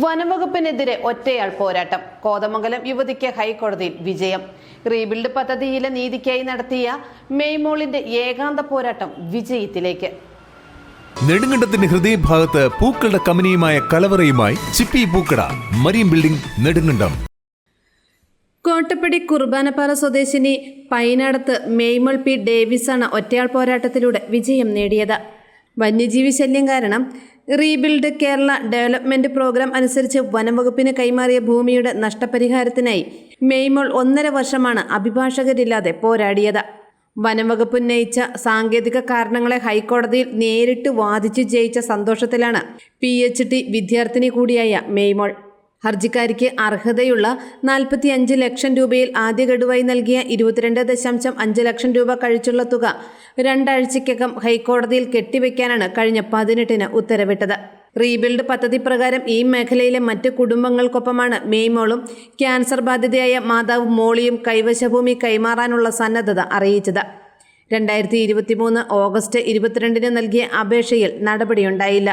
വനംവകുപ്പിനെതിരെ ഒറ്റയാൾ പോരാട്ടം. കോതമംഗലം യുവതിക്ക് ഹൈക്കോടതിയിൽ വിജയം. റീബിൽഡ് പദ്ധതിയിലെ നീതിക്കായി നടത്തിയ മെയ്മോളിന്റെ ഏകാന്ത പോരാട്ടം വിജയത്തിലേക്ക്. നെടുങ്കണ്ടത്തിന്റെ ഹൃദയഭാഗത്ത് പൂക്കളുടെ കമ്പനിയുമായ കലവറയുമായി ചിപ്പി പൂക്കട, മരീൻ ബിൽഡിംഗ്, നെടുങ്കണ്ടം. കോട്ടപ്പടി കുർബാനപ്പാറ സ്വദേശിനി പൈനാടത്ത് മെയ്മോൾ പി ഡേവിസാണ് ഒറ്റയാൾ പോരാട്ടത്തിലൂടെ വിജയം നേടിയത്. വന്യജീവി ശല്യം കാരണം റീബിൽഡ് കേരള ഡെവലപ്മെന്റ് പ്രോഗ്രാം അനുസരിച്ച് വനംവകുപ്പിന് കൈമാറിയ ഭൂമിയുടെ നഷ്ടപരിഹാരത്തിനായി മെയ്മോൾ 1.5 വർഷമാണ് അഭിഭാഷകരില്ലാതെ പോരാടിയത്. വനംവകുപ്പ് ഉന്നയിച്ച സാങ്കേതിക കാരണങ്ങളെ ഹൈക്കോടതിയിൽ നേരിട്ട് വാദിച്ചു ജയിച്ച സന്തോഷത്തിലാണ് PhD വിദ്യാർത്ഥിനി കൂടിയായ മെയ്മോൾ. ഹർജിക്കാരിക്ക് അർഹതയുള്ള 45 ലക്ഷം രൂപയിൽ ആദ്യ ഗഡുവായി നൽകിയ 22.5 ലക്ഷം രൂപ കഴിച്ചുള്ള തുക 2 ആഴ്ചയ്ക്കകം ഹൈക്കോടതിയിൽ കെട്ടിവെക്കാനാണ് കഴിഞ്ഞ 18-ന് ഉത്തരവിട്ടത്. റീബിൽഡ് പദ്ധതി പ്രകാരം ഈ മേഖലയിലെ മറ്റ് കുടുംബങ്ങൾക്കൊപ്പമാണ് മെയ്മോളും ക്യാൻസർ ബാധിതയായ മാതാവ് മോളിയും കൈവശഭൂമി കൈമാറാനുള്ള സന്നദ്ധത അറിയിച്ചത്. 2023 ഓഗസ്റ്റ് 22-ന് നൽകിയ അപേക്ഷയിൽ നടപടിയുണ്ടായില്ല.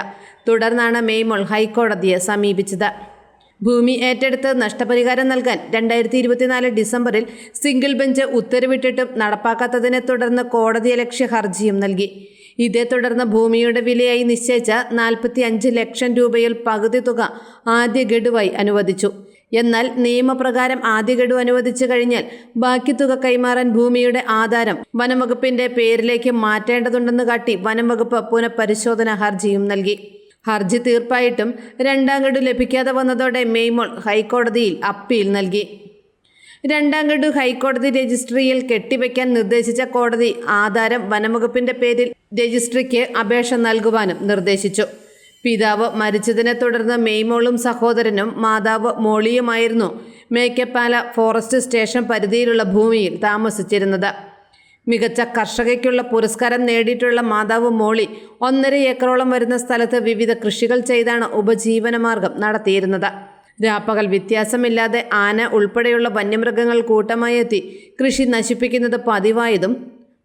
തുടർന്നാണ് മെയ്മോൾ ഹൈക്കോടതിയെ സമീപിച്ചത്. ഭൂമി ഏറ്റെടുത്ത് നഷ്ടപരിഹാരം നൽകാൻ 2024 ഡിസംബറിൽ സിംഗിൾ ബെഞ്ച് ഉത്തരവിട്ടിട്ടും നടപ്പാക്കാത്തതിനെ തുടർന്ന് കോടതിയലക്ഷ്യ ഹർജിയും നൽകി. ഇതേ തുടർന്ന് ഭൂമിയുടെ വിലയായി നിശ്ചയിച്ച 45 ലക്ഷം രൂപയിൽ പകുതി തുക ആദ്യ ഗഡുവായി അനുവദിച്ചു. എന്നാൽ നിയമപ്രകാരം ആദ്യ ഗഡു അനുവദിച്ചു കഴിഞ്ഞാൽ ബാക്കി തുക കൈമാറാൻ ഭൂമിയുടെ ആധാരം വനംവകുപ്പിന്റെ പേരിലേക്ക് മാറ്റേണ്ടതുണ്ടെന്ന് കാട്ടി വനംവകുപ്പ് പുനഃപരിശോധനാ ഹർജിയും നൽകി. ഹർജി തീർപ്പായിട്ടും 2ാം ഗഡു ലഭിക്കാതെ വന്നതോടെ മെയ്മോൾ ഹൈക്കോടതിയിൽ അപ്പീൽ നൽകി. 2ാം ഗഡു ഹൈക്കോടതി രജിസ്ട്രിയിൽ കെട്ടിവെക്കാൻ നിർദ്ദേശിച്ച കോടതി ആധാരം വനംവകുപ്പിന്റെ പേരിൽ രജിസ്ട്രിക്ക് അപേക്ഷ നൽകുവാനും നിർദ്ദേശിച്ചു. പിതാവ് മരിച്ചതിനെ തുടർന്ന് മെയ്മോളും സഹോദരനും മാതാവ് മോളിയുമായിരുന്നു മേക്കപ്പാല ഫോറസ്റ്റ് സ്റ്റേഷൻ പരിധിയിലുള്ള ഭൂമിയിൽ താമസിച്ചിരുന്നത്. മികച്ച കർഷകയ്ക്കുള്ള പുരസ്കാരം നേടിയിട്ടുള്ള മാതാവ് മോളി 1.5 ഏക്കറോളം വരുന്ന സ്ഥലത്ത് വിവിധ കൃഷികൾ ചെയ്താണ് ഉപജീവനമാർഗം നടത്തിയിരുന്നത്. രാപ്പകൽ വ്യത്യാസമില്ലാതെ ആന ഉൾപ്പെടെയുള്ള വന്യമൃഗങ്ങൾ കൂട്ടമായി എത്തി കൃഷി നശിപ്പിക്കുന്നത് പതിവായതും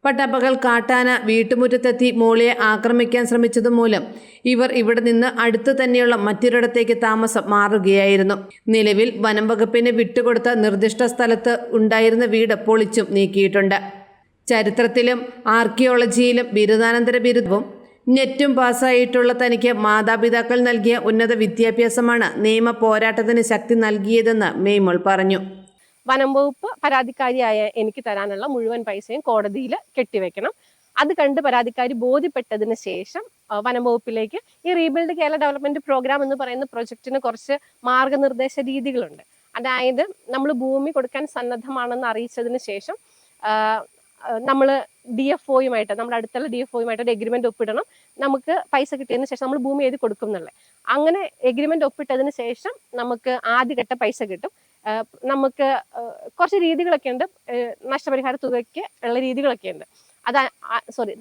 പട്ടപ്പകൽ കാട്ടാന വീട്ടുമുറ്റത്തെത്തി മോളിയെ ആക്രമിക്കാൻ ശ്രമിച്ചതും മൂലം ഇവർ ഇവിടെ നിന്ന് അടുത്തു തന്നെയുള്ള മറ്റൊരിടത്തേക്ക് താമസം മാറുകയായിരുന്നു. നിലവിൽ വനം വകുപ്പിന് വിട്ടുകൊടുത്ത നിർദ്ദിഷ്ട സ്ഥലത്ത് ഉണ്ടായിരുന്ന വീട് പൊളിച്ചും നീക്കിയിട്ടുണ്ട്. ചരിത്രത്തിലും ആർക്കിയോളജിയിലും ബിരുദാനന്തര ബിരുദവും നെറ്റും പാസ്സായിട്ടുള്ള തനിക്ക് മാതാപിതാക്കൾ നൽകിയ ഉന്നത വിദ്യാഭ്യാസമാണ് നിയമ പോരാട്ടത്തിന് ശക്തി നൽകിയതെന്ന് മെയ്മോൾ പറഞ്ഞു. വനം വകുപ്പ് പരാതിക്കാരിയായ എനിക്ക് തരാനുള്ള മുഴുവൻ പൈസയും കോടതിയിൽ കെട്ടിവെക്കണം. അത് കണ്ട് പരാതിക്കാരി ബോധ്യപ്പെട്ടതിന് ശേഷം വനം വകുപ്പിലേക്ക് ഈ റീബിൽഡ് കേരള ഡെവലപ്മെന്റ് പ്രോഗ്രാം എന്ന് പറയുന്ന പ്രൊജക്ടിന് കുറച്ച് മാർഗനിർദ്ദേശ രീതികളുണ്ട്. അതായത് നമ്മൾ ഭൂമി കൊടുക്കാൻ സന്നദ്ധമാണെന്ന് അറിയിച്ചതിന് ശേഷം നമ്മൾ DFOയുമായിട്ട് നമ്മുടെ അടുത്തുള്ള DFOയുമായിട്ട് ഒരു എഗ്രിമെന്റ് ഒപ്പിടണം. നമുക്ക് പൈസ കിട്ടിയതിന് ശേഷം നമ്മൾ ഭൂമി എഴുതി കൊടുക്കും എന്നുള്ളത്. അങ്ങനെ എഗ്രിമെന്റ് ഒപ്പിട്ടതിന് ശേഷം നമുക്ക് ആദ്യഘട്ട പൈസ കിട്ടും. നമുക്ക് കുറച്ച് രീതികളൊക്കെ ഉണ്ട്. നഷ്ടപരിഹാര തുകയ്ക്ക് ഉള്ള രീതികളൊക്കെ ഉണ്ട്.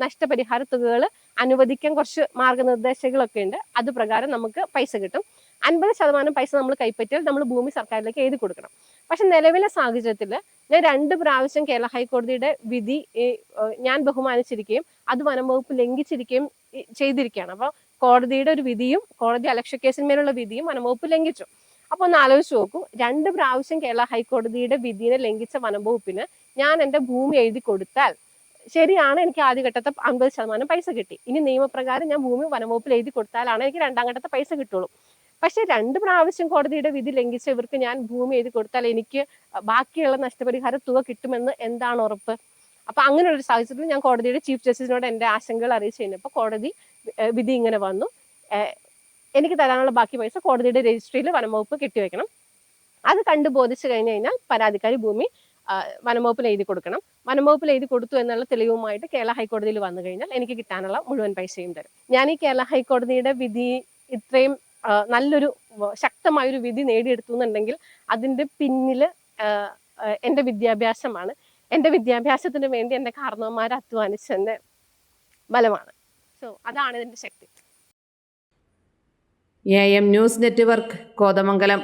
നഷ്ടപരിഹാര തുകകൾ അനുവദിക്കാൻ കുറച്ച് മാർഗനിർദ്ദേശങ്ങളൊക്കെ ഉണ്ട്. അത് പ്രകാരം നമുക്ക് പൈസ കിട്ടും. 50% പൈസ നമ്മൾ കൈപ്പറ്റിയാൽ നമ്മൾ ഭൂമി സർക്കാരിലേക്ക് എഴുതി കൊടുക്കണം. പക്ഷെ നിലവിലെ സാഹചര്യത്തിൽ ഞാൻ 2 പ്രാവശ്യം കേരള ഹൈക്കോടതിയുടെ വിധി ഞാൻ ബഹുമാനിച്ചിരിക്കുകയും അത് വനം വകുപ്പ് ലംഘിച്ചിരിക്കുകയും ചെയ്തിരിക്കുകയാണ്. അപ്പോൾ കോടതിയുടെ ഒരു വിധിയും കോടതി അലക്ഷ്യ കേസിന്മേലുള്ള വിധിയും വനം വകുപ്പ് ലംഘിച്ചു. അപ്പോൾ ഒന്ന് ആലോചിച്ച് നോക്കൂ, 2 പ്രാവശ്യം കേരള ഹൈക്കോടതിയുടെ വിധിയെ ലംഘിച്ച വനം വകുപ്പിന് ഞാൻ എൻ്റെ ഭൂമി എഴുതി കൊടുത്താൽ ശരിയാണ്, എനിക്ക് ആദ്യഘട്ടത്തെ 50% പൈസ കിട്ടി. ഇനി നിയമപ്രകാരം ഞാൻ ഭൂമി വനംവകുപ്പിൽ എഴുതി കൊടുത്താലാണ് എനിക്ക് 2ാം ഘട്ടത്തെ പൈസ കിട്ടുള്ളൂ. പക്ഷെ 2 പ്രാവശ്യം കോടതിയുടെ വിധി ലംഘിച്ച ഇവർക്ക് ഞാൻ ഭൂമി എഴുതി കൊടുത്താൽ എനിക്ക് ബാക്കിയുള്ള നഷ്ടപരിഹാര തുക കിട്ടുമെന്ന് എന്താണ് ഉറപ്പ്? അപ്പൊ അങ്ങനെ ഒരു സാഹചര്യത്തിൽ ഞാൻ കോടതിയുടെ ചീഫ് ജസ്റ്റിസിനോട് എൻ്റെ ആശങ്കകൾ അറിയിച്ചു കഴിഞ്ഞപ്പോൾ കോടതി വിധി ഇങ്ങനെ വന്നു. എനിക്ക് തരാനുള്ള ബാക്കി പൈസ കോടതിയുടെ രജിസ്ട്രിയിൽ വനംവകുപ്പ് കെട്ടിവെക്കണം. അത് കണ്ടു ബോധിച്ചു കഴിഞ്ഞാൽ പരാതിക്കാരി ഭൂമി വനംവകുപ്പിൽ എഴുതി കൊടുക്കണം. വനംവകുപ്പിൽ എഴുതി കൊടുത്തു എന്നുള്ള തെളിവുമായിട്ട് കേരള ഹൈക്കോടതിയിൽ വന്നു കഴിഞ്ഞാൽ എനിക്ക് കിട്ടാനുള്ള മുഴുവൻ പൈസയും തരും. ഞാൻ ഈ കേരള ഹൈക്കോടതിയുടെ വിധി ഇത്രയും നല്ലൊരു ശക്തമായൊരു വിധി നേടിയെടുത്തു എന്നുണ്ടെങ്കിൽ അതിൻ്റെ പിന്നിൽ എൻ്റെ വിദ്യാഭ്യാസമാണ്. എൻ്റെ വിദ്യാഭ്യാസത്തിന് വേണ്ടി എൻ്റെ കാരണവന്മാർ അധ്വാനിച്ചതിൻ്റെ ബലമാണ്. സോ അതാണ് ഇതിൻ്റെ ശക്തി. AM news network, Kothamangalam.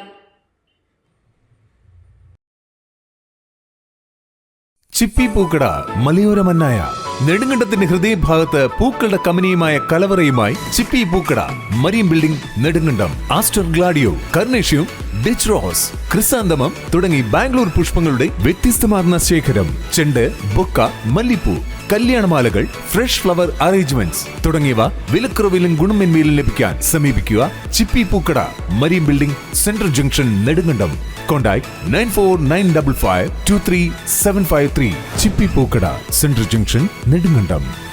Chippi Pookkada, മലയോര മന്നായ നെടുങ്കണ്ടത്തിന്റെ ഹൃദയഭാഗത്ത് പൂക്കളുടെ കമ്പനിയുമായ കലവറയുമായി Chippi Pookkada, marine building, Nedumkandam. Aster ഗ്ലാഡിയോ, കർണേഷ്യം, ഡിച്ച് റോസ്, ക്രിസാന്തമം തുടങ്ങി ബാംഗ്ലൂർ പുഷ്പങ്ങളുടെ വ്യത്യസ്തമാർന്ന ശേഖരം. ചെണ്ട്, ബൊക്ക, മല്ലിപ്പൂ, കല്യാണമാലകൾ, ഫ്രഷ് ഫ്ലവർ അറേഞ്ച്മെന്റ്സ് തുടങ്ങിയവ വിലക്കുറവിലും ഗുണമേന്മയിലും ലഭിക്കാൻ സമീപിക്കുക Chippi Pookkada, marine building, central junction, Nedumkandam. Contact 9495523753. Chippi Pookkada, central junction, Nedumkandam.